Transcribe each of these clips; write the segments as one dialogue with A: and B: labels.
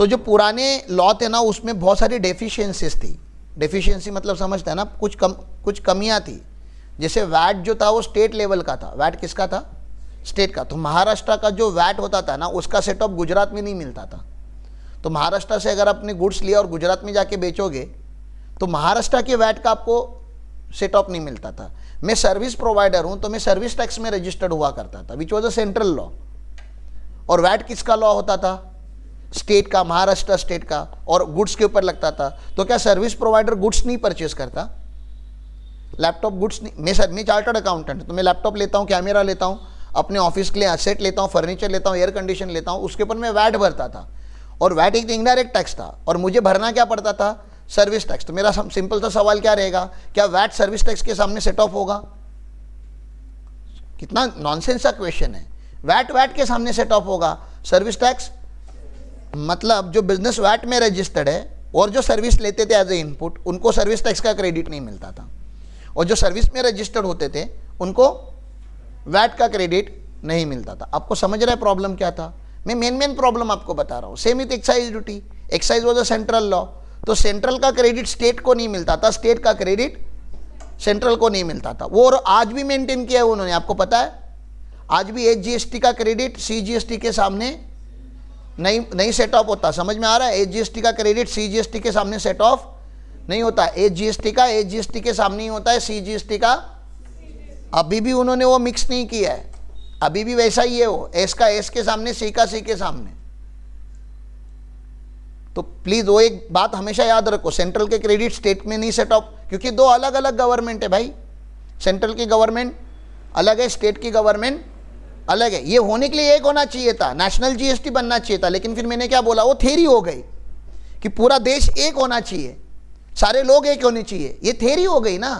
A: तो जो पुराने लॉ थे ना उसमें बहुत सारी डेफिशिएंसीज थी। डेफिशिएंसी मतलब समझते हैं ना, कुछ कमियां थी। जैसे वैट जो था वो स्टेट लेवल का था। वैट किसका था? स्टेट का। तो महाराष्ट्र का जो वैट होता था ना उसका सेटअप गुजरात में नहीं मिलता था। तो महाराष्ट्र से अगर आपने गुड्स लिया और गुजरात में जाके बेचोगे तो महाराष्ट्र के वैट का आपको सेटअप नहीं मिलता था। मैं सर्विस प्रोवाइडर हूं तो मैं सर्विस टैक्स में रजिस्टर्ड हुआ करता था, which was a central law. और वैट किसका लॉ होता था? स्टेट का, महाराष्ट्र स्टेट का, और गुड्स के ऊपर लगता था। तो क्या सर्विस प्रोवाइडर गुड्स नहीं परचेज करता? लैपटॉप गुड्स नहीं। मैं चार्टर्ड अकाउंटेंट, तो मैं लैपटॉप लेता हूँ, कैमरा लेता हूँ, अपने ऑफिस के लिए एसेट लेता हूँ, फर्नीचर लेता हूँ, एयर कंडीशन लेता हूँ, उसके ऊपर मैं वैट भरता था। और वैट एक इनडायरेक्ट टैक्स था और मुझे भरना क्या पड़ता था? Service tax. तो मेरा सिंपल सा सवाल क्या रहेगा, क्या वैट सर्विस टैक्स के सामने सेट ऑफ होगा? कितना नॉनसेंस का क्वेश्चन है। वैट के सामने सेट ऑफ होगा, सर्विस टैक्स मतलब जो बिजनेस वैट में रजिस्टर्ड है और जो सर्विस लेते थे एज ए इनपुट, उनको सर्विस टैक्स का क्रेडिट नहीं मिलता था। और जो सर्विस में रजिस्टर्ड होते थे उनको वैट का क्रेडिट नहीं मिलता था। आपको समझ रहा है प्रॉब्लम क्या था? मैं मेन प्रॉब्लम आपको बता रहा हूँ। Same with excise duty. Excise was a central law, तो सेंट्रल का क्रेडिट स्टेट को नहीं मिलता था, स्टेट का क्रेडिट सेंट्रल को नहीं मिलता था। वो और आज भी मेंटेन किया है उन्होंने, आपको पता है। आज भी एचजीएसटी का क्रेडिट सीजीएसटी के सामने नहीं सेट ऑफ होता। समझ में आ रहा है? एचजीएसटी का क्रेडिट सीजीएसटी के सामने सेट ऑफ नहीं होता। एचजीएसटी के सामने ही होता है, सीजीएसटी का अभी भी उन्होंने वो मिक्स नहीं किया है, अभी भी वैसा ही है। वो एस का एस के सामने, सी का सी के सामने। तो प्लीज वो एक बात हमेशा याद रखो, सेंट्रल के क्रेडिट स्टेट में नहीं सेट ऑफ, क्योंकि दो अलग अलग गवर्नमेंट है भाई। सेंट्रल की गवर्नमेंट अलग है, स्टेट की गवर्नमेंट अलग है। ये होने के लिए एक होना चाहिए था, नेशनल जीएसटी बनना चाहिए था। लेकिन फिर मैंने क्या बोला, वो थ्योरी हो गई कि पूरा देश एक होना चाहिए, सारे लोग एक होने चाहिए। ये थ्योरी हो गई ना,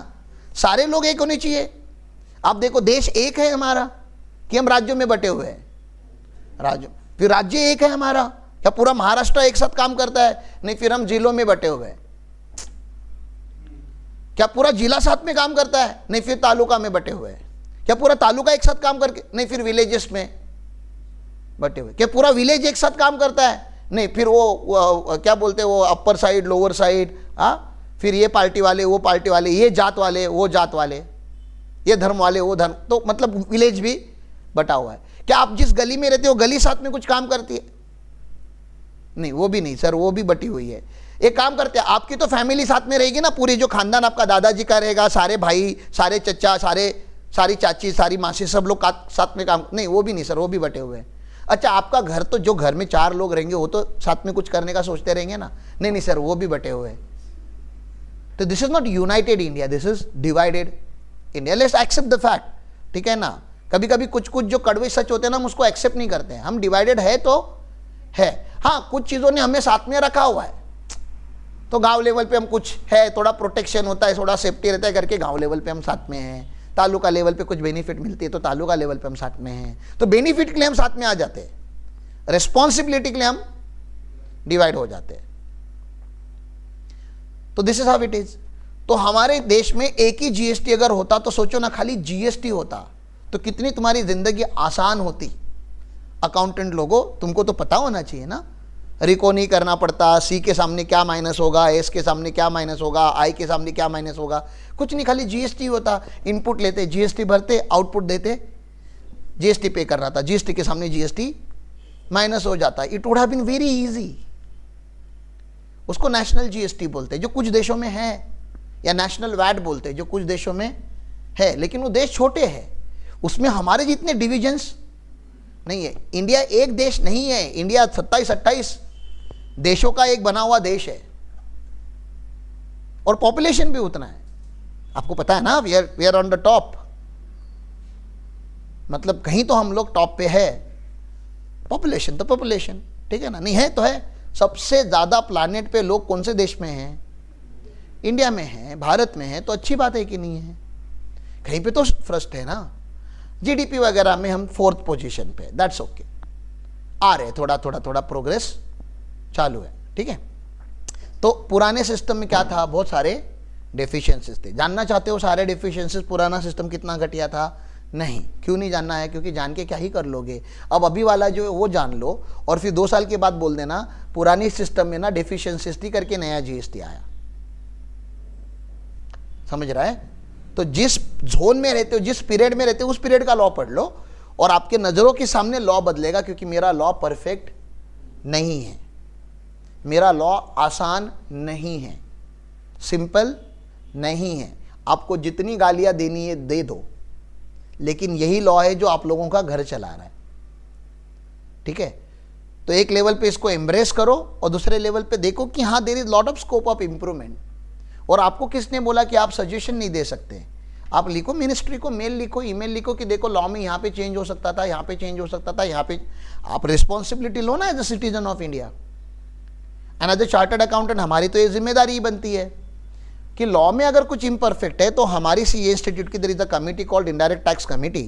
A: सारे लोग एक होने चाहिए। आप देखो, देश एक है हमारा कि हम राज्यों में बटे हुए हैं? फिर राज्य एक है हमारा, क्या पूरा महाराष्ट्र एक साथ काम करता है? नहीं, फिर हम जिलों में बटे हुए हैं। क्या पूरा जिला साथ में काम करता है? नहीं, फिर तालुका में बटे हुए हैं। क्या पूरा तालुका एक साथ काम करके? नहीं, फिर विलेजेस में बटे हुए। क्या पूरा विलेज एक साथ काम करता है? नहीं, फिर वो क्या बोलते हैं, वो अपर साइड, लोअर साइड, फिर ये पार्टी वाले, वो पार्टी वाले, ये जात वाले, वो जात वाले, ये धर्म वाले, वो धर्म। तो मतलब विलेज भी बटा हुआ है। क्या आप जिस गली में रहते हो गली साथ में कुछ काम करती है? नहीं, वो भी नहीं सर, वो भी बटी हुई है। एक काम करते हैं, आपकी तो फैमिली साथ में रहेगी ना, पूरी जो खानदान आपका दादाजी का रहेगा, सारे भाई, सारे चचा, सारी चाची, सारी मासी, सब लोग साथ में काम। नहीं, वो भी नहीं सर, वो भी बटे हुए हैं। अच्छा, आपका घर, तो जो घर में 4 लोग रहेंगे वो तो साथ में कुछ करने का सोचते रहेंगे ना? नहीं सर, वो भी बटे हुए हैं। तो this is not united India, this is divided India. Let's accept the fact, ठीक है ना। कभी कभी कुछ जो कड़वे सच होते हैं ना, हम उसको एक्सेप्ट नहीं करते हैं। हम डिवाइडेड है तो है। हाँ, कुछ चीज़ों ने हमें साथ में रखा हुआ है, तो गांव लेवल पे हम कुछ है, थोड़ा प्रोटेक्शन होता है, थोड़ा सेफ्टी रहता है करके गांव लेवल पे हम साथ में हैं। तालुका लेवल पे कुछ बेनिफिट मिलती है तो तालुका लेवल पे हम साथ में हैं। तो बेनिफिट के लिए हम साथ में आ जाते हैं, रिस्पॉन्सिबिलिटी के लिए हम डिवाइड हो जाते हैं। तो this is how it is. तो हमारे देश में एक ही जीएसटी अगर होता तो सोचो ना, खाली जीएसटी होता तो कितनी तुम्हारी जिंदगी आसान होती। अकाउंटेंट लोगों, तुमको तो पता होना चाहिए ना, रिको नहीं करना पड़ता, सी के सामने क्या माइनस होगा, एस के सामने क्या माइनस होगा, आई के सामने क्या माइनस होगा, कुछ नहीं, खाली जीएसटी होता। इनपुट लेते, जीएसटी भरते, आउटपुट देते, जीएसटी पे कर रहा था, जीएसटी के सामने जीएसटी माइनस हो जाता। It would have been very easy. उसको नेशनल जीएसटी बोलते हैं जो कुछ देशों में है, या नेशनल वैट बोलते हैं जो कुछ देशों में है। लेकिन वो देश छोटे हैं, उसमें हमारे जितने डिविजन्स नहीं है। इंडिया एक देश नहीं है, इंडिया 27-28 देशों का एक बना हुआ देश है, और पॉपुलेशन भी उतना है। आपको पता है ना, we are on the top, मतलब कहीं तो हम लोग टॉप पे है। पॉपुलेशन तो पॉपुलेशन, ठीक है ना, नहीं है तो है। सबसे ज्यादा प्लैनेट पे लोग कौन से देश में हैं? इंडिया में है, भारत में है, तो अच्छी बात है कि नहीं है? कहीं पे तो फर्स्ट है ना। जीडीपी वगैरह में हम 4th पोजीशन पे, दैट्स ओके। आ रहे थोड़ा प्रोग्रेस चालू है, ठीक है। तो पुराने सिस्टम में क्या था? बहुत सारे डेफिशिएंसीज थे। जानना चाहते हो सारे डेफिशिएंसीज, पुराना सिस्टम कितना घटिया था? नहीं, क्यों नहीं जानना है? क्योंकि जान के क्या ही कर लोगे। अब अभी वाला जो है वो जान लो और फिर 2 साल के बाद बोल देना पुरानी सिस्टम में ना डेफिशिएंसीज थी करके नया जीएसटी आया। समझ रहा है? तो जिस जोन में रहते हो, जिस पीरियड में रहते हो, उस पीरियड का लॉ पढ़ लो और आपके नजरों के सामने लॉ बदलेगा। क्योंकि मेरा लॉ परफेक्ट नहीं है, मेरा लॉ आसान नहीं है, सिंपल नहीं है। आपको जितनी गालियां देनी है दे दो, लेकिन यही लॉ है जो आप लोगों का घर चला रहा है। ठीक है? तो एक लेवल पे इसको एम्ब्रेस करो और दूसरे लेवल पे देखो कि हाँ, there is lot of scope of improvement. और आपको किसने बोला कि आप सजेशन नहीं दे सकते? आप लिखो, मिनिस्ट्री को मेल लिखो, ईमेल लिखो कि देखो लॉ में यहाँ पे चेंज हो सकता था, यहाँ पे चेंज हो सकता था, यहाँ पे। आप रिस्पॉन्सिबिलिटी लो ना as a citizen of India. And as a chartered accountant हमारी तो ये जिम्मेदारी ही बनती है कि लॉ में अगर कुछ इम्परफेक्ट है तो हमारी सीए इंस्टीट्यूट की there is a committee called indirect tax committee.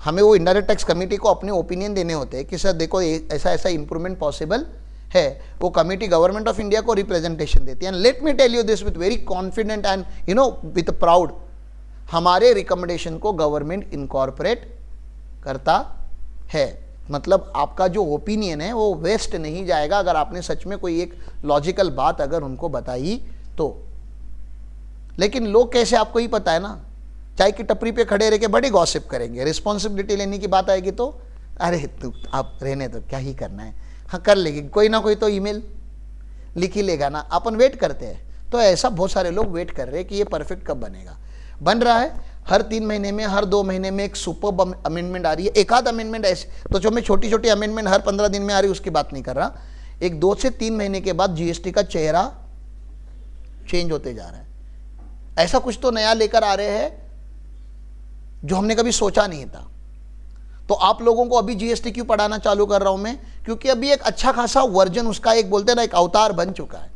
A: हमें वो इनडायरेक्ट टैक्स कमिटी को अपने ओपिनियन देने होते हैं कि सर देखो ऐसा ऐसा इंप्रूवमेंट पॉसिबल है। वो कमिटी गवर्नमेंट ऑफ इंडिया को रिप्रेजेंटेशन देती है। And let me tell you this with very confident and with proud, हमारे रिकमेंडेशन को गवर्नमेंट इनकॉर्पोरेट करता है। मतलब आपका जो ओपिनियन है वो वेस्ट नहीं जाएगा अगर आपने सच में कोई एक लॉजिकल बात अगर उनको बताई तो। लेकिन लोग कैसे, आपको ही पता है ना, चाय की टपरी पे खड़े रह के बड़ी गॉसिप करेंगे। रिस्पॉन्सिबिलिटी लेने की बात आएगी तो अरे तू आप रहने दो, क्या ही करना है, हाँ कर लेगी, कोई ना कोई तो ईमेल लिख ही लेगा ना। अपन वेट करते हैं। तो ऐसा बहुत सारे लोग वेट कर रहे हैं कि ये परफेक्ट कब बनेगा। बन रहा है, हर 3 महीने में, हर 2 महीने में एक सुपर अमेंडमेंट आ रही है। एक आध अमेंडमेंट ऐसे, तो जो मैं छोटी छोटी अमेंडमेंट हर 15 दिन में आ रही है उसकी बात नहीं कर रहा। एक 2 से 3 महीने के बाद जीएसटी का चेहरा चेंज होते जा रहा है। ऐसा कुछ तो नया लेकर आ रहे हैं जो हमने कभी सोचा नहीं था। तो आप लोगों को अभी जीएसटी क्यों पढ़ाना चालू कर रहा हूं मैं? क्योंकि अभी एक अच्छा खासा वर्जन उसका, एक बोलते हैं ना, एक अवतार बन चुका है।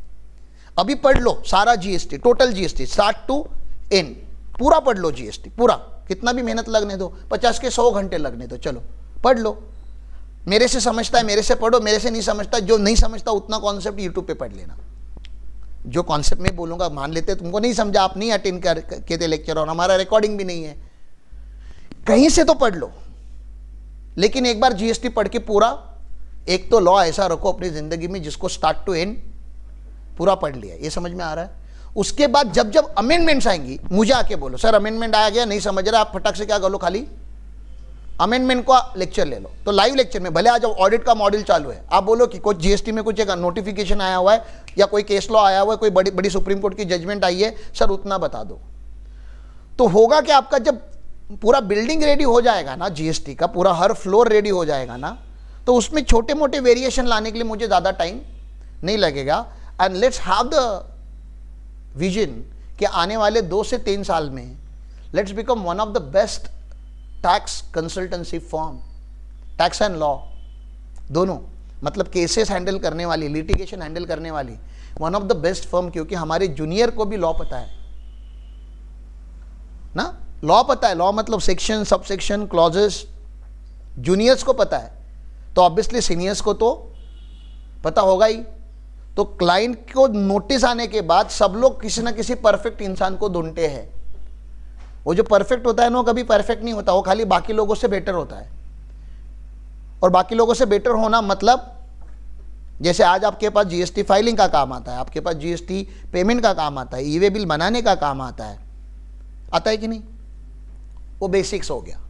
A: अभी पढ़ लो सारा GST, total GST start to end, पूरा पढ़ लो जीएसटी पूरा। कितना भी मेहनत लगने दो, 50 के 100 घंटे लगने दो, चलो पढ़ लो। मेरे से समझता है मेरे से पढ़ो, मेरे से नहीं समझता, जो नहीं समझता उतना कॉन्सेप्ट यूट्यूब पे पढ़ लेना। जो कॉन्सेप्ट में बोलूंगा मान लेते, तुमको नहीं समझा, आप नहीं अटेंड करके थे लेक्चर और हमारा रिकॉर्डिंग भी नहीं है, कहीं से तो पढ़ लो। लेकिन एक बार जीएसटी पढ़ के पूरा, एक तो लॉ ऐसा रखो अपनी जिंदगी में जिसको स्टार्ट टू एंड पूरा पढ़ लिया। ये समझ में आ रहा है? उसके बाद जब जब अमेंडमेंट्स आएंगी मुझे आके बोलो, सर अमेंडमेंट आ गया, नहीं समझ रहा, आप फटाक से क्या कर लो, खाली अमेंडमेंट का लेक्चर ले लो। तो लाइव लेक्चर में भले आज ऑडिट का मॉड्यूल चालू है, आप बोलो कि कुछ जीएसटी में कुछ एक नोटिफिकेशन आया हुआ है या कोई केस लॉ आया हुआ है, कोई बड़ी बड़ी सुप्रीम कोर्ट की जजमेंट आई है, सर उतना बता दो। तो होगा कि आपका जब पूरा बिल्डिंग रेडी हो जाएगा ना, जीएसटी का पूरा हर फ्लोर रेडी हो जाएगा ना, तो उसमें छोटे मोटे वेरिएशन लाने के लिए मुझे ज़्यादा टाइम नहीं लगेगा। And let's have the vision कि आने वाले 2 से 3 साल में let's become one of the best tax consultancy firm, tax and law दोनों, मतलब केसेस हैंडल करने वाली, लिटिगेशन हैंडल करने वाली, one of the best firm. क्योंकि हमारे जूनियर को भी लॉ पता है ना, लॉ पता है, लॉ मतलब section, sub section, clauses, juniors को पता है, तो ऑब्वियसली सीनियर्स को तो पता होगा ही। तो क्लाइंट को नोटिस आने के बाद सब लोग किसी ना किसी परफेक्ट इंसान को ढूंढते हैं। वो जो परफेक्ट होता है ना, वो कभी परफेक्ट नहीं होता, वो खाली बाकी लोगों से बेटर होता है। और बाकी लोगों से बेटर होना मतलब, जैसे आज आपके पास जीएसटी फाइलिंग का काम आता है, आपके पास जीएसटी पेमेंट का काम आता है, ईवे बिल बनाने का काम आता है कि नहीं? वो बेसिक्स हो गया।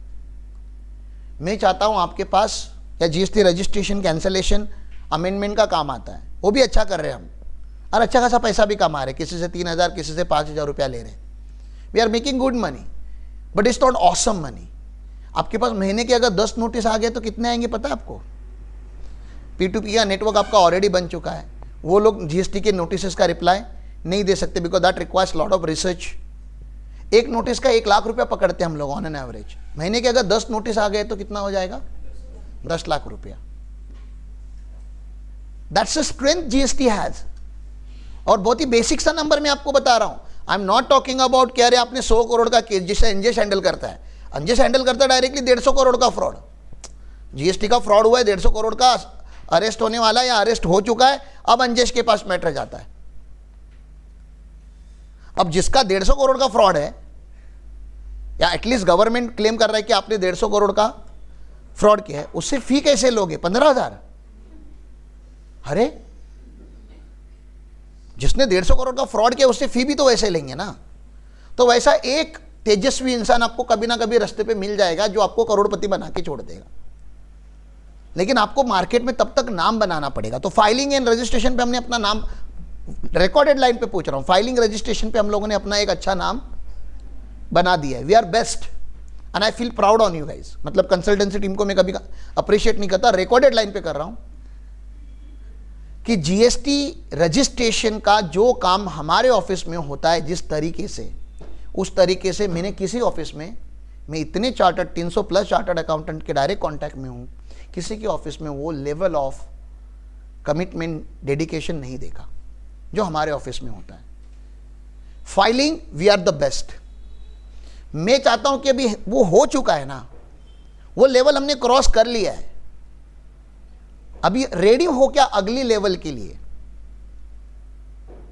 A: मैं चाहता हूं आपके पास या जीएसटी रजिस्ट्रेशन, कैंसलेशन, अमेंडमेंट का काम आता है, वो भी अच्छा कर रहे हैं हम, और अच्छा खासा पैसा भी कमा रहे, किसी से 3,000 किसी से 5,000 रुपया ले रहे हैं। We are making good money, but it's not awesome money. आपके पास महीने के अगर 10 नोटिस आ गए तो कितने आएंगे पता है आपको? P2P का नेटवर्क आपका ऑलरेडी बन चुका है। वो लोग जीएसटी के नोटिस का रिप्लाई नहीं दे सकते because that requires lot of research. एक नोटिस का 1 लाख रुपया पकड़ते हैं हम लोग ऑन एन एवरेज। महीने के अगर 10 नोटिस आ गए तो कितना हो जाएगा? 10 लाख रुपया। That's a strength GST has. और बहुत ही बेसिक सा नंबर मैं आपको बता रहा हूं। I am not talking about कि अरे आपने 100 करोड़ का केस, जिसे अंजेश हैंडल करता है, अंजेश हैंडल करता है डायरेक्टली 150 करोड़ का फ्रॉड। जीएसटी का फ्रॉड हुआ है, 150 करोड़ का अरेस्ट होने वाला है या अरेस्ट हो चुका है, अब अंजेश के पास मैटर जाता है। अब जिसका 150 करोड़ का फ्रॉड है या एटलीस्ट गवर्नमेंट क्लेम कर रहा है कि आपने 150 करोड़ का फ्रॉड किया है, उससे फी कैसे लोगे? 15,000? अरे जिसने 150 करोड़ का फ्रॉड किया उससे फी भी तो वैसे लेंगे ना। तो वैसा एक तेजस्वी इंसान आपको कभी ना कभी रास्ते पे मिल जाएगा जो आपको करोड़पति बना के छोड़ देगा, लेकिन आपको मार्केट में तब तक नाम बनाना पड़ेगा। तो फाइलिंग एंड रजिस्ट्रेशन पे हमने अपना नाम, रिकॉर्डेड लाइन पे पूछ रहा हूं, फाइलिंग रजिस्ट्रेशन पे हम लोगों ने अपना एक अच्छा नाम बना दिया है। We are best and I feel proud on you guys. मतलब कंसल्टेंसी टीम को मैं कभी अप्रिशिएट नहीं करता, रिकॉर्डेड लाइन पे कर रहा हूं कि जीएसटी रजिस्ट्रेशन का जो काम हमारे ऑफिस में होता है जिस तरीके से, उस तरीके से मैंने किसी ऑफिस में, मैं इतने चार्टर्ड 300 प्लस चार्टर्ड अकाउंटेंट के डायरेक्ट कांटेक्ट में हूं, किसी के ऑफिस में वो लेवल ऑफ कमिटमेंट, डेडिकेशन नहीं देखा जो हमारे ऑफिस में होता है। Filing we are the best. मैं चाहता हूं कि अभी वो हो चुका है ना, वो लेवल हमने क्रॉस कर लिया है, अभी रेडी हो क्या अगली लेवल के लिए,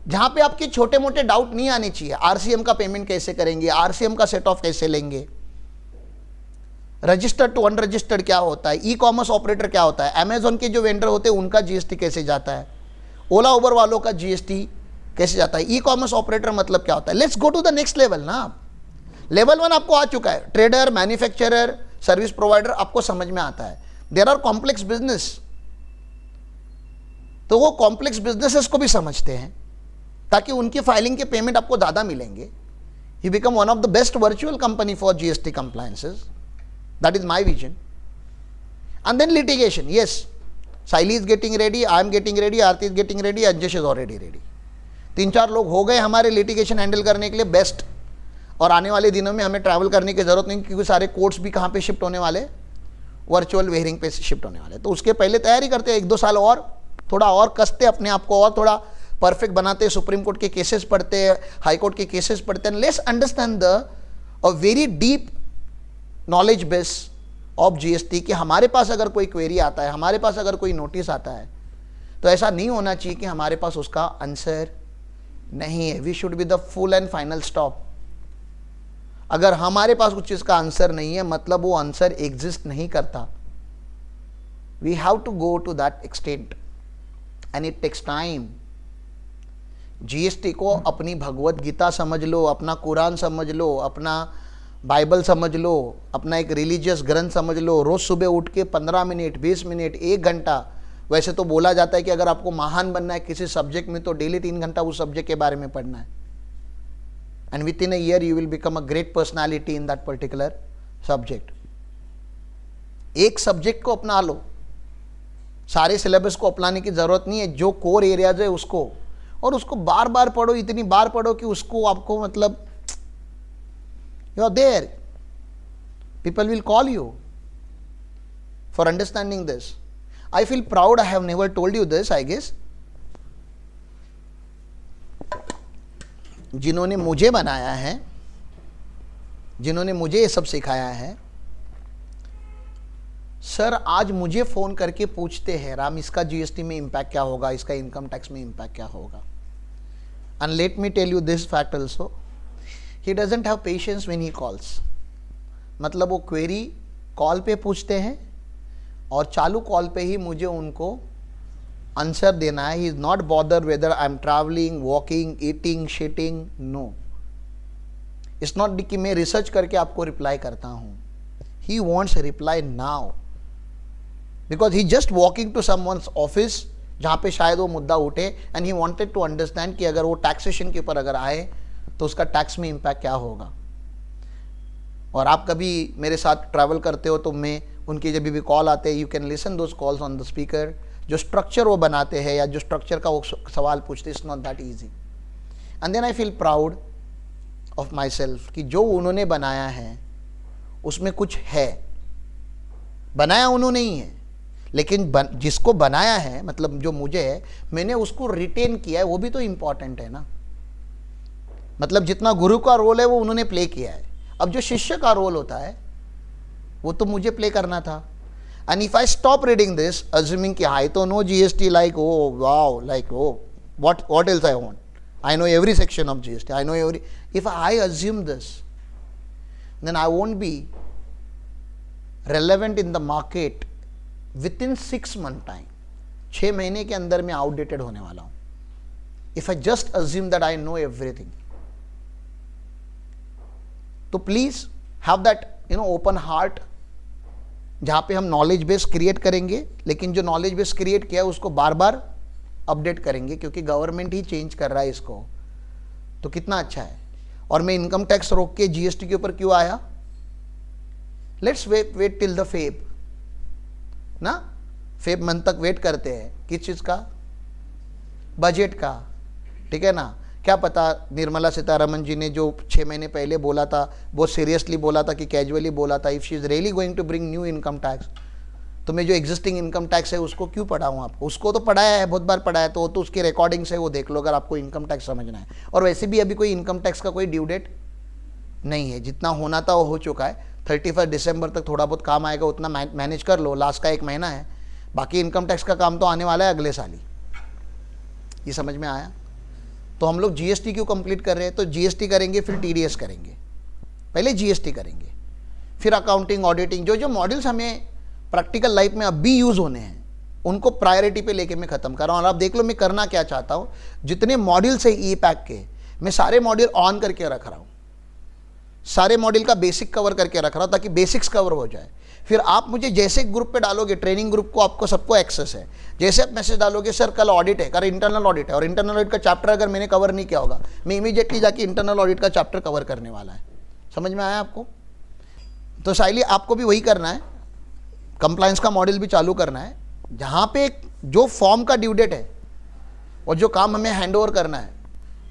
A: जहां पे आपके छोटे मोटे डाउट नहीं आने चाहिए। आरसीएम का पेमेंट कैसे करेंगे, आरसीएम का सेट ऑफ कैसे लेंगे, रजिस्टर्ड टू अनरजिस्टर्ड क्या होता है, ई कॉमर्स ऑपरेटर क्या होता है, अमेजॉन के जो वेंडर होते हैं उनका जीएसटी कैसे जाता है, ओला उबर वालों का जीएसटी कैसे जाता है, ई कॉमर्स ऑपरेटर मतलब क्या होता है। Let's go to the next level ना। लेवल 1 आपको आ चुका है, ट्रेडर, मैन्युफैक्चरर, सर्विस प्रोवाइडर आपको समझ में आता है। देयर आर कॉम्प्लेक्स बिजनेस, तो वो कॉम्प्लेक्स बिजनेसेस को भी समझते हैं ताकि उनकी फाइलिंग के पेमेंट आपको ज़्यादा मिलेंगे। He become one of the best virtual company for GST compliances, that is my vision. And then litigation, yes, Saili is getting ready, I am getting ready, Aarti is getting ready, Anjesh is already ready. 3-4 लोग हो गए हमारे litigation handle करने के लिए best. और आने वाले दिनों में हमें ट्रैवल करने की जरूरत नहीं, क्योंकि सारे कोर्ट्स भी कहाँ पे शिफ्ट होने वाले, वर्चुअल वेयरिंग पे शिफ्ट होने वाले। तो उसके पहले तैयारी करते हैं, 1-2 साल और थोड़ा और कसते अपने आप को, और थोड़ा परफेक्ट बनाते, सुप्रीम कोर्ट के केसेस पढ़ते हैं, हाई कोर्ट के केसेस पढ़ते हैं। Let's understand the very deep knowledge base of GST कि हमारे पास अगर कोई क्वेरी आता है, हमारे पास अगर कोई नोटिस आता है, तो ऐसा नहीं होना चाहिए कि हमारे पास उसका आंसर नहीं है। We should be the full and final stop. अगर हमारे पास उस चीज का आंसर नहीं है, मतलब वो आंसर एग्जिस्ट नहीं करता। We have to go to that extent and it takes time. GST को अपनी भगवत गीता समझ लो, अपना कुरान समझ लो, अपना बाइबल समझ लो, अपना एक रिलीजियस ग्रंथ समझ लो। रोज सुबह उठ के 15 मिनट, 20 मिनट, 1 घंटा, वैसे तो बोला जाता है कि अगर आपको महान बनना है किसी सब्जेक्ट में तो डेली 3 घंटा उस सब्जेक्ट के बारे में पढ़ना है। And with in a year you will become a great personality in that particular subject. एक सब्जेक्ट को अपना लो, सारे सिलेबस को अपनाने की जरूरत नहीं है। जो कोर एरियाज है उसको, और उसको बार बार पढ़ो, इतनी बार पढ़ो कि उसको आपको मतलब you are there, people will call you for understanding this. I feel proud, I have never told you this, I guess. जिन्होंने मुझे बनाया है, जिन्होंने मुझे ये सब सिखाया है, सर आज मुझे फोन करके पूछते हैं, राम इसका जीएसटी में इंपैक्ट क्या होगा, इसका इनकम टैक्स में इंपैक्ट क्या होगा। And let me tell you this fact also, he doesn't have patience when he calls। मतलब वो क्वेरी कॉल पे पूछते हैं और चालू कॉल पे ही मुझे उनको आंसर देना है। He is not bother whether I am travelling, walking, eating, sitting, no. It's not कि मैं रिसर्च करके आपको रिप्लाई करता हूँ। He wants reply now because he just walking to someone's office जहाँ पे शायद वो मुद्दा उठे, and he wanted to understand कि अगर वो टैक्सेशन के ऊपर अगर आए तो उसका टैक्स में इंपैक्ट क्या होगा। और आप कभी मेरे साथ ट्रैवल करते हो तो मैं उनकी जब भी कॉल आते हैं, you can listen those calls on the speaker. जो स्ट्रक्चर वो बनाते हैं या जो स्ट्रक्चर का वो सवाल पूछते, it's not that easy. And then I feel proud of myself कि जो उन्होंने बनाया है उसमें कुछ है। बनाया उन्होंने ही है, लेकिन जिसको बनाया है, मतलब जो मुझे है, मैंने उसको रिटेन किया है, वो भी तो इंपॉर्टेंट है ना। मतलब जितना गुरु का रोल है वो उन्होंने प्ले किया है, अब जो शिष्य का रोल होता है वो तो मुझे प्ले करना था। And if I stop reading this assuming कि आई तो know GST, like oh wow, like oh what else I want, I know every section of GST, I know every, if I assume this then I won't be relevant in the market within 6 month time. 6 महीने के अंदर मैं outdated होने वाला हूं if I just assume that I know everything. तो please have that open heart, जहां पे हम नॉलेज बेस क्रिएट करेंगे, लेकिन जो नॉलेज बेस क्रिएट किया है उसको बार बार अपडेट करेंगे, क्योंकि गवर्नमेंट ही चेंज कर रहा है इसको, तो कितना अच्छा है। और मैं इनकम टैक्स रोक के जीएसटी के ऊपर क्यों आया? Let's wait till the Feb ना, फेब मंथ तक वेट करते हैं। किस चीज का? बजट का, ठीक है ना। क्या पता निर्मला सीतारमन जी ने जो 6 महीने पहले बोला था, बहुत सीरियसली बोला था कि कैजुअली बोला था, if she is really going to bring new income tax, तो मैं जो एग्जिस्टिंग इनकम टैक्स है उसको क्यों पढ़ाऊँ आपको? उसको तो पढ़ाया है, बहुत बार पढ़ाया है, तो उसकी रिकॉर्डिंग्स है, वो देख लो अगर आपको इनकम टैक्स समझना है। और वैसे भी अभी कोई इनकम टैक्स का कोई ड्यू डेट नहीं है, जितना होना था वो हो चुका है। 31 दिसंबर तक थोड़ा बहुत काम आएगा, उतना मैनेज कर लो, लास्ट का 1 महीना है, बाकी इनकम टैक्स का काम तो आने वाला है अगले साल ही। ये समझ में आया? तो हम लोग जीएसटी क्यों कंप्लीट कर रहे हैं? तो जीएसटी करेंगे, फिर टीडीएस करेंगे, पहले जीएसटी करेंगे, फिर अकाउंटिंग, ऑडिटिंग, जो जो मॉड्यूल्स हमें प्रैक्टिकल लाइफ में अभी यूज होने हैं उनको प्रायोरिटी पे लेके मैं खत्म कर रहा हूँ। और आप देख लो मैं करना क्या चाहता हूँ, जितने मॉड्यूल्स है ई पैक के, मैं सारे मॉड्यूल ऑन करके रख रहा हूँ, सारे मॉड्यूल का बेसिक कवर करके रख रहा हूँ, ताकि बेसिक्स कवर हो जाए। फिर आप मुझे जैसे ग्रुप पे डालोगे, ट्रेनिंग ग्रुप को आपको सबको एक्सेस है, जैसे आप मैसेज डालोगे सर कल ऑडिट है, कर इंटरनल ऑडिट है, और इंटरनल ऑडिट का चैप्टर अगर मैंने कवर नहीं किया होगा, मैं इमीडिएटली जाके इंटरनल ऑडिट का चैप्टर कवर करने वाला है। समझ में आया आपको? तो साइली आपको भी वही करना है, कंप्लायंस का मॉड्यूल भी चालू करना है, जहाँ पे जो फॉर्म का ड्यू डेट है और जो काम हमें हैंड ओवर करना है,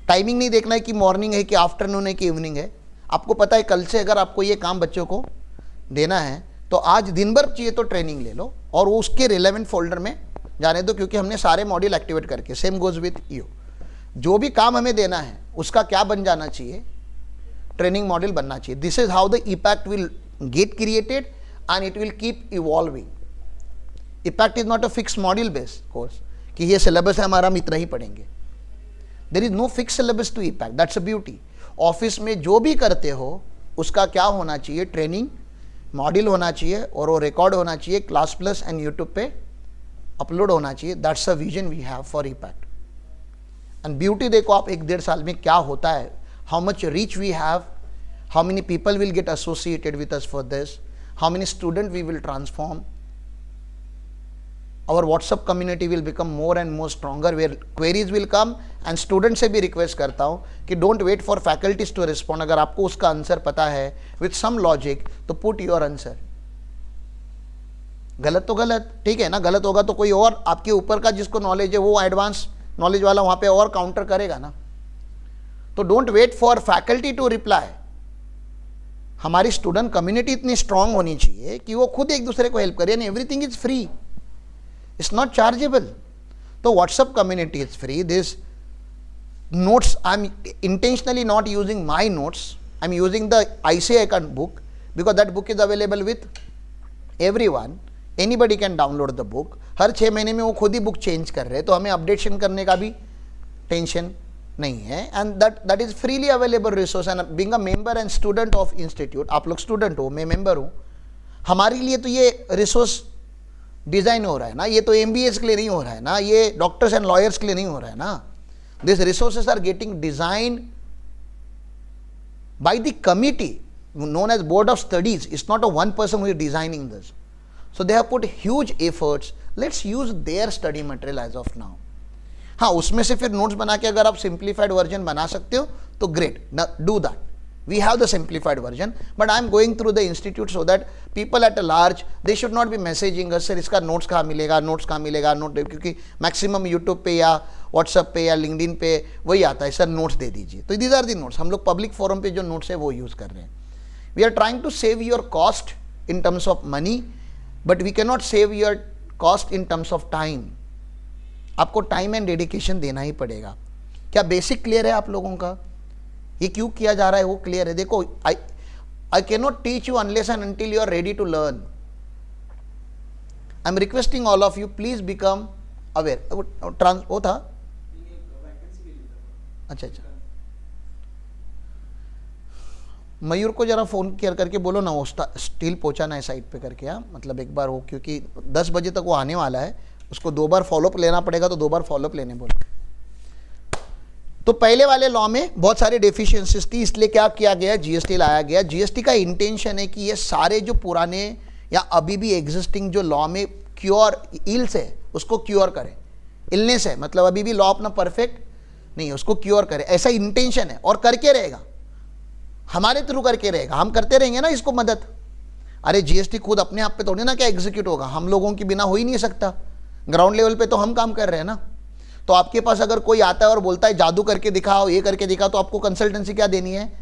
A: टाइमिंग नहीं देखना है कि मॉर्निंग है कि आफ्टरनून है कि इवनिंग है। आपको पता है कल से अगर आपको ये काम बच्चों को देना है तो आज दिन भर चाहिए तो ट्रेनिंग ले लो और वो उसके रिलेवेंट फोल्डर में जाने दो, क्योंकि हमने सारे मॉड्यूल एक्टिवेट करके, सेम गोज विथ यू, जो भी काम हमें देना है उसका क्या बन जाना चाहिए? ट्रेनिंग मॉड्यूल बनना चाहिए। This is how the impact will get created and it will keep evolving. Impact is not a fix module based course कि ये सिलेबस है हमारा, हम इतना ही पढ़ेंगे। There is no fix syllabus to impact, that's a beauty. Office में जो भी करते हो उसका क्या होना चाहिए? ट्रेनिंग मॉड्यूल होना चाहिए, और वो रिकॉर्ड होना चाहिए, क्लास प्लस एंड यूट्यूब पे अपलोड होना चाहिए। That's a vision we have for impact. And beauty देखो आप 1-1.5 साल में क्या होता है, how much reach we have, how many people will get associated with us for this, how many student we will transform, our WhatsApp community will become more and more stronger where queries will come, and student से भी request करता हूँ कि don't wait for faculties to respond। अगर आपको उसका answer पता है with some logic तो put your answer। गलत तो गलत, ठीक है ना, गलत होगा तो कोई और आपके ऊपर का जिसको नॉलेज है वो एडवांस नॉलेज वाला वहाँ पे और काउंटर करेगा ना। तो don't wait for faculty to reply। हमारी स्टूडेंट कम्युनिटी इतनी स्ट्रांग होनी चाहिए कि वो खुद एक दूसरे को हेल्प करे, and everything is free, it's not chargeable। तो WhatsApp community is free। This notes, I'm intentionally not using my notes, I'm using the ICAI account book because that book is available with everyone, anybody can download the book। हर 6 महीने में वो खुद ही book change कर रहे हैं, तो हमें updation करने का भी टेंशन नहीं है, and that is freely available resource। and being a member and student of institute, आप लोग स्टूडेंट हो, मैं मेंबर हूँ, हमारे लिए तो ये रिसोर्स डिजाइन हो रहा है ना, ये तो MBAs के लिए नहीं हो रहा है ना, ये डॉक्टर्स एंड लॉयर्स के लिए नहीं हो रहा है ना। This resources are getting design by the committee known as board of studies। it's not a one person who is designing this, so they have put huge efforts। let's use their study material as of now। हाँ, उसमें से फिर notes बना के अगर आप simplified version बना सकते हो तो great, do that. We have the simplified version, but I am going through the institute so that people at large, they should not be messaging us, sir इसका notes कहाँ मिलेगा, notes कहाँ मिलेगा, note, क्योंकि maximum YouTube पे या WhatsApp पे या LinkedIn पे वही आता है, सर notes दे दीजिए। तो these are the notes, हम लोग public forum पे जो notes है वो use कर रहे हैं। We are trying to save your cost in terms of money, but we cannot save your cost in terms of time। आपको time and dedication देना ही पड़ेगा। क्या basic clear है आप लोगों का? ये क्यों किया जा रहा है वो क्लियर है? देखो, I can not teach you unless and until you are ready to learn. I am requesting all of you, please become aware. वो था, अच्छा, मयूर को जरा फ़ोन केयर करके बोलो ना, वो स्टील पहुंचाना है साइड पे करके। हाँ, मतलब एक बार वो, क्योंकि 10 बजे तक वो आने वाला है, उसको 2 बार फॉलोअप लेना पड़ेगा, तो 2 बार फॉलोअप लेने बोलो। तो पहले वाले लॉ में बहुत सारी डेफिशिएंसीज थी, इसलिए क्या किया गया, जीएसटी लाया गया। जीएसटी का इंटेंशन है कि ये सारे जो पुराने या अभी भी एग्जिस्टिंग जो लॉ में क्योर इल्स है उसको क्योर करें। इलनेस है मतलब अभी भी लॉ अपना परफेक्ट नहीं है, उसको क्योर करे, ऐसा इंटेंशन है। और करके रहेगा, हमारे थ्रू करके रहेगा, हम करते रहेंगे ना इसको मदद। अरे जीएसटी खुद अपने आप पे थोड़ी ना क्या एग्जीक्यूट होगा, हम लोगों के बिना हो ही नहीं सकता। ग्राउंड लेवल पे तो हम काम कर रहे हैं ना। तो आपके पास अगर कोई आता है और बोलता है जादू करके दिखाओ, ये करके दिखाओ, तो आपको कंसल्टेंसी क्या देनी है?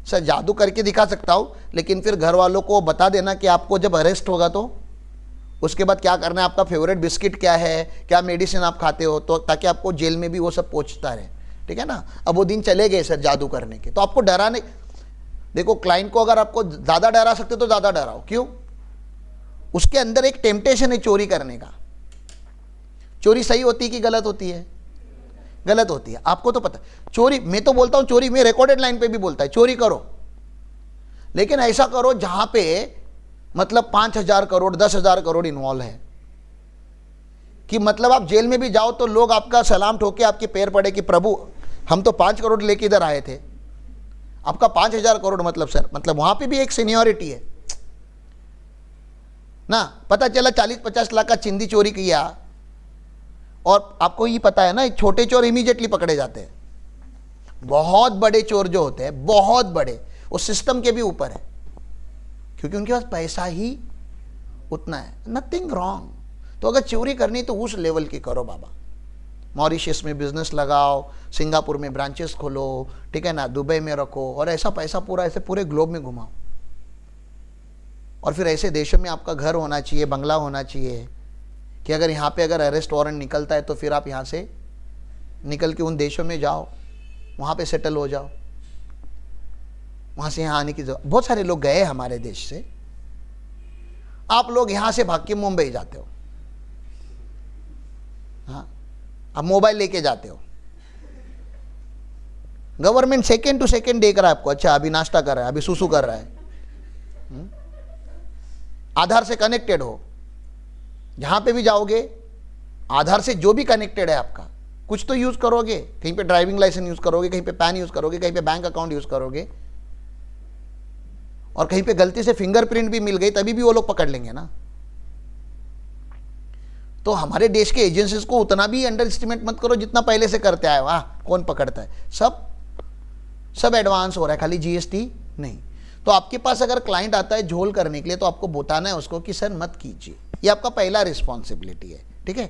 A: सर जादू करके दिखा सकता हूँ, लेकिन फिर घर वालों को बता देना कि आपको जब अरेस्ट होगा तो उसके बाद क्या करना है, आपका फेवरेट बिस्किट क्या है, क्या मेडिसिन आप खाते हो, तो ताकि आपको जेल में भी वो सब पहुँचता रहे। ठीक है ना। अब वो दिन चले गए सर जादू करने के, तो आपको डराने, देखो क्लाइंट को अगर आपको ज़्यादा डरा सकते तो ज़्यादा डराओ। क्यों? उसके अंदर एक टेम्पटेशन है चोरी करने का। चोरी सही होती है कि गलत होती है? गलत होती है, आपको तो पता। चोरी, मैं तो बोलता हूं चोरी, मैं रिकॉर्डेड लाइन पे भी बोलता है चोरी करो, लेकिन ऐसा करो जहां पे मतलब 5,000 करोड़ 10,000 करोड़ इन्वॉल्व है, कि मतलब आप जेल में भी जाओ तो लोग आपका सलाम ठोके आपके पैर पड़े कि प्रभु हम तो 5 करोड़ लेके इधर आए थे, आपका 5,000 करोड़ मतलब सर, मतलब वहां पे भी एक सीनियरिटी है ना। पता चला 40-50 लाख का चिंदी चोरी किया, और आपको ये पता है ना छोटे चोर इमीडिएटली पकड़े जाते हैं, बहुत बड़े चोर जो होते हैं बहुत बड़े, वो सिस्टम के भी ऊपर है, क्योंकि उनके पास पैसा ही उतना है। Nothing wrong. तो अगर चोरी करनी तो उस लेवल की करो बाबा। मॉरिशस में बिजनेस लगाओ, सिंगापुर में ब्रांचेस खोलो, ठीक है ना, दुबई में रखो, और ऐसा पैसा पूरा ऐसे पूरे ग्लोब में घुमाओ। और फिर ऐसे देशों में आपका घर होना चाहिए, बंगला होना चाहिए, कि अगर यहाँ पे अगर अरेस्ट वारंट निकलता है तो फिर आप यहाँ से निकल के उन देशों में जाओ, वहाँ पे सेटल हो जाओ, वहाँ से यहाँ आने की जरूरत। बहुत सारे लोग गए हमारे देश से, आप लोग यहाँ से भाग के मुंबई जाते हो, हाँ, आप मोबाइल लेके जाते हो, गवर्नमेंट सेकेंड टू सेकेंड देख रहा है आपको, अच्छा अभी नाश्ता कर रहा है, अभी सुसु कर रहा है। आधार से कनेक्टेड हो, जहां पे भी जाओगे आधार से जो भी कनेक्टेड है आपका, कुछ तो यूज करोगे, कहीं पे ड्राइविंग लाइसेंस यूज करोगे, कहीं पे पैन यूज करोगे, कहीं पे बैंक अकाउंट यूज करोगे, और कहीं पे गलती से फिंगरप्रिंट भी मिल गई तभी भी वो लोग पकड़ लेंगे ना। तो हमारे देश के एजेंसीज को उतना भी अंडर एस्टिमेट मत करो जितना पहले से करते आए। वाह कौन पकड़ता है, सब एडवांस हो रहा है, खाली जीएसटी नहीं। तो आपके पास अगर क्लाइंट आता है झोल करने के लिए, तो आपको बताना है उसको कि सर मत कीजिए, ये आपका पहला रिस्पॉन्सिबिलिटी है। ठीक है।